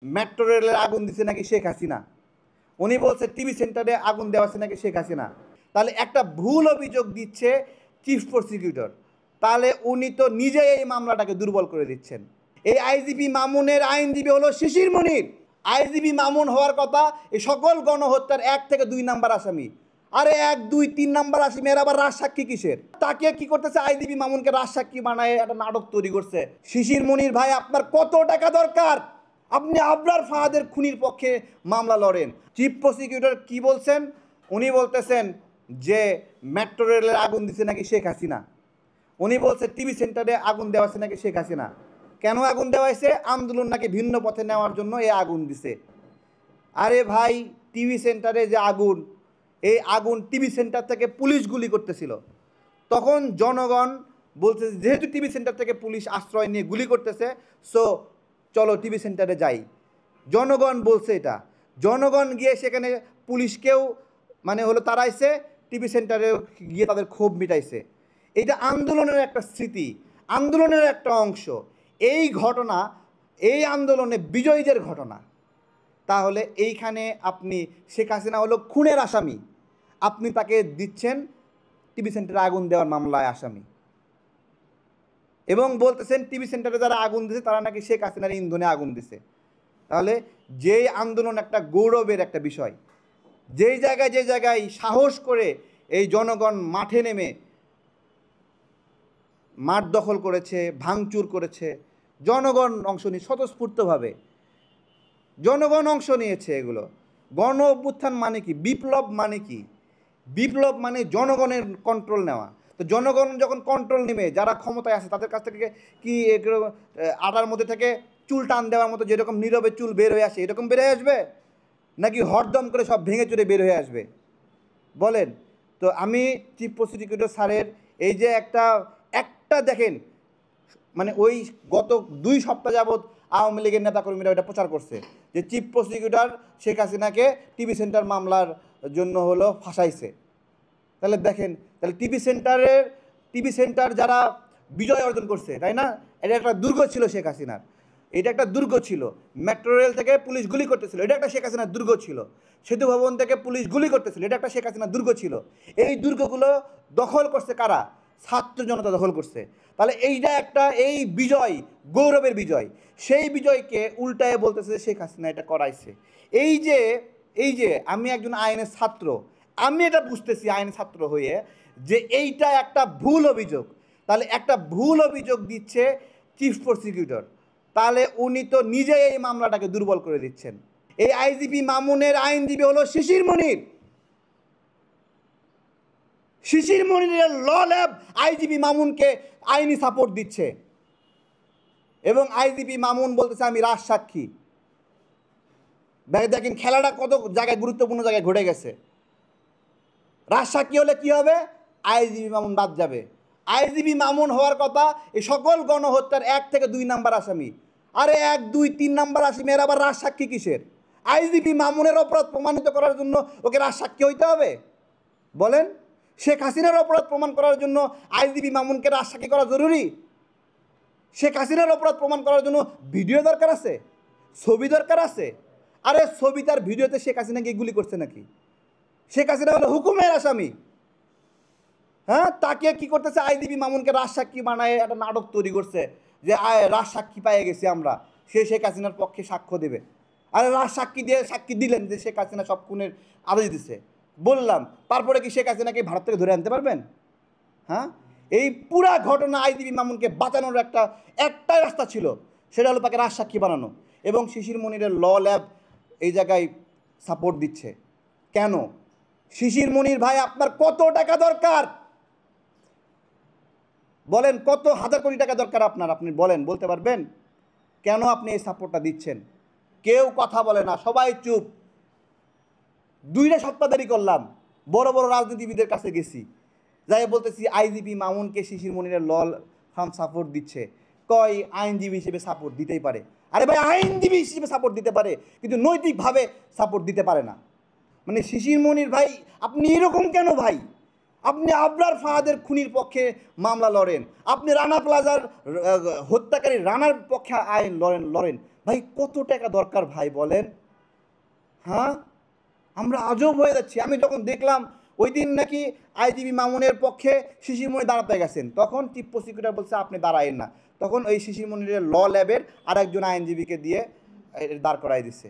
Metro রেলের আগুন দিছে নাকি শেখ হাসিনা। উনি বলছে টিভি সেন্টারে আগুন দেওয়া আছে নাকি শেখ হাসিনা। তাহলে একটা ভুল অভিযোগ দিচ্ছে চিফ প্রসিকিউটর, তাহলে উনি তো নিজেই এই মামলাটাকে দুর্বল করে দিচ্ছেন। এই আইজিপি মামুনের আইনজীবী হলো শিশির মনির। আইজিপি মামুন হওয়ার কথা এই সকল গণহত্যার 1 থেকে 2 নাম্বার আসামি। আরে 1, 2, 3 নাম্বার আসামি, এর আবার রাজসাক্ষী কিসের? তাকে কি করতেছে, আইজিপি মামুনকে রাজসাক্ষী বানায় একটা নাটক তৈরি করছে। শিশির মনির ভাই, আপনার কত টাকা দরকার? আপনি আবরার ফাহাদের খুনির পক্ষে মামলা লড়েন। চিফ প্রসিকিউটর কি বলছেন? উনি বলতেছেন যে মেট্রো রেলের আগুন দিছে নাকি শেখ হাসিনা। উনি বলছে টিভি সেন্টারে আগুন দেওয়া আছে নাকি শেখ হাসিনা। কেন আগুন দেওয়া হয়েছে? আন্দোলন নাকি ভিন্ন পথে নেওয়ার জন্য এই আগুন দিছে। আরে ভাই, টিভি সেন্টারে যে আগুন, এই আগুন টিভি সেন্টার থেকে পুলিশ গুলি করতেছিল। তখন জনগণ বলছে যেহেতু টিভি সেন্টার থেকে পুলিশ আশ্রয় নিয়ে গুলি করতেছে, সো চলো টিভি সেন্টারে যাই। জনগণ বলছে এটা। জনগণ গিয়ে সেখানে পুলিশকেও তাড়াইছে, টিভি সেন্টারে গিয়ে তাদের ক্ষোভ মিটাইছে। এটা আন্দোলনের একটা স্মৃতি, আন্দোলনের একটা অংশ। এই ঘটনা, এই আন্দোলনে বিজয়ীদের ঘটনা। তাহলে এইখানে আপনি শেখ হাসিনা হলো খুনের আসামি, আপনি তাকে দিচ্ছেন টিভি সেন্টারে আগুন দেওয়ার মামলায় আসামি, এবং বলতেছেন টিভি সেন্টারে যারা আগুন দিছে তারা নাকি শেখ হাসিনার ইন্ধনে আগুন দিছে। তাহলে যেই আন্দোলন একটা গৌরবের একটা বিষয়, যে জায়গায় সাহস করে এই জনগণ মাঠে নেমে মাঠ দখল করেছে, ভাঙচুর করেছে, জনগণ অংশ নিয়ে স্বতঃস্ফূর্তভাবে জনগণ অংশ নিয়েছে। এগুলো গণ অভ্যুত্থান মানে কি? বিপ্লব মানে কি? বিপ্লব মানে জনগণের কন্ট্রোল নেওয়া। তো জনগণ যখন কন্ট্রোল নেবে, যারা ক্ষমতায় আছে তাদের কাছ থেকে কি এগুলো আটার মধ্যে থেকে চুল টান দেওয়ার মতো যেরকম নীরবে চুল বের হয়ে আসে এরকম বের হয়ে আসবে, নাকি হরদম করে সব ভেঙে চুরে বের হয়ে আসবে বলেন? তো আমি চিফ প্রসিকিউটর স্যারের এই যে একটা দেখেন, ওই গত 2 সপ্তাহ যাবৎ আওয়ামী লীগের নেতাকর্মীরা ওইটা প্রচার করছে যে চিফ প্রসিকিউটর শেখ হাসিনাকে টিভি সেন্টার মামলার জন্য হলো ফাঁসাইছে। তাহলে দেখেন, তাহলে টিভি সেন্টার যারা বিজয় অর্জন করছে, তাই না? এটা একটা দুর্গ ছিল শেখ হাসিনার, এটা একটা দুর্গ ছিল। মেট্রো রেল থেকে পুলিশ গুলি করতেছিল, এটা একটা শেখ হাসিনার দুর্গ ছিল। সেতু ভবন থেকে পুলিশ গুলি করতেছিল, এটা একটা শেখ হাসিনার দুর্গ ছিল। এই দুর্গগুলো দখল করছে কারা? ছাত্র জনতা দখল করছে। তাহলে এইটা একটা, এই বিজয় গৌরবের বিজয়, সেই বিজয়কে উল্টায় বলতেছে শেখ হাসিনা এটা করাইছে। এই যে আমি একজন আইনের ছাত্র, আমি এটা বুঝতেছি আইনের ছাত্র হয়ে যে এইটা একটা ভুল অভিযোগ। তাহলে একটা ভুল অভিযোগ দিচ্ছে চিফ প্রসিকিউটর, তাহলে উনি তো নিজেই এই মামলাটাকে দুর্বল করে দিচ্ছেন। এই আইজিপি মামুনের আইনজীবী হলো শিশির মনির। শিশির মনিরের ল ল্যাব আইজিপি মামুনকে আইনি সাপোর্ট দিচ্ছে, এবং আইজিপি মামুন বলতেছে আমি রাজসাক্ষী। দেখেন খেলাটা কত জায়গায়, গুরুত্বপূর্ণ জায়গায় ঘটে গেছে। রাজসাক্ষী হলে কি হবে? আইজিপি মামুন বাদ যাবে। আইজিপি মামুন হওয়ার কথা এই সকল গণহত্যার 1 থেকে 2 নাম্বার আসামি। আরে 1, 2, 3 নাম্বার আসামি, এর আবার রাজসাক্ষী কিসের? আইজিপি মামুনের অপরাধ প্রমাণিত করার জন্য ওকে রাজসাক্ষী হইতে হবে বলেন? শেখ হাসিনার অপরাধ প্রমাণ করার জন্য আইজিপি মামুনকে রাজসাক্ষী করা জরুরি? শেখ হাসিনার অপরাধ প্রমাণ করার জন্য ভিডিও দরকার আছে, ছবি দরকার আছে। আরে ছবি তার ভিডিওতে শেখ হাসিনাকে গুলি করছে নাকি? শেখ হাসিনা হলো হুকুমের আসামি। হ্যাঁ, তাকে কি করতেছে, আইজিপি মামুনকে রাজসাক্ষী বানায় একটা নাটক তৈরি করছে যে রাজসাক্ষী পেয়ে গেছি আমরা, সে শেখ হাসিনার পক্ষে সাক্ষ্য দেবে। আরে রাজসাক্ষী দিয়ে সাক্ষী দিলেন যে শেখ হাসিনা সব খুনের আদেশ দিছে, বললাম, তারপরে কি শেখ হাসিনাকে ভারত থেকে ধরে আনতে পারবেন? হ্যাঁ, এই পুরা ঘটনা আইজিপি মামুনকে বাঁচানোর একটাই রাস্তা ছিল, সেটা হলো তাকে রাজসাক্ষী বানানো। এবং শিশির মনিরের ল ল্যাব এই জায়গায় সাপোর্ট দিচ্ছে। কেন? শিশির মনির ভাই, আপনার কত টাকা দরকার বলেন? কত হাজার কোটি টাকা দরকার আপনার? আপনি বলেন, বলতে পারবেন কেন আপনি এই সাপোর্টটা দিচ্ছেন? কেউ কথা বলে না, সবাই চুপ। 2 সপ্তাহ দেরি করলাম, বড় বড় রাজনীতিবিদের কাছে গেছি, যাই বলতেছি আইজিপি মামুনকে শিশির মনিরের ল ফার্ম সাপোর্ট দিচ্ছে। কয় আইনজীবী হিসেবে সাপোর্ট দিতেই পারে। আরে ভাই, আইনজীবী হিসেবে সাপোর্ট দিতে পারে, কিন্তু নৈতিকভাবে সাপোর্ট দিতে পারে না। শিশির মনির ভাই, আপনি এরকম কেন ভাই? আপনি আবরার ফাহাদের খুনির পক্ষে মামলা লড়েন, আপনি রানা প্লাজার হত্যাকারী রানার পক্ষে আইন লড়েন। ভাই কত টাকা দরকার ভাই বলেন? হ্যাঁ, আমরা আজব হয়ে যাচ্ছি। আমি যখন দেখলাম ওই দিন নাকি আইজিবি মামুনের পক্ষে শিশিরমণি দাঁড়াতে গেছেন, তখন চিফ প্রসিকিউটর বলছে আপনি দাঁড়ায়েন না, তখন ওই শিশিরমণির ল ল্যাবের আর একজন আইনজীবীকে দিয়ে দাঁড় করাই দিছে।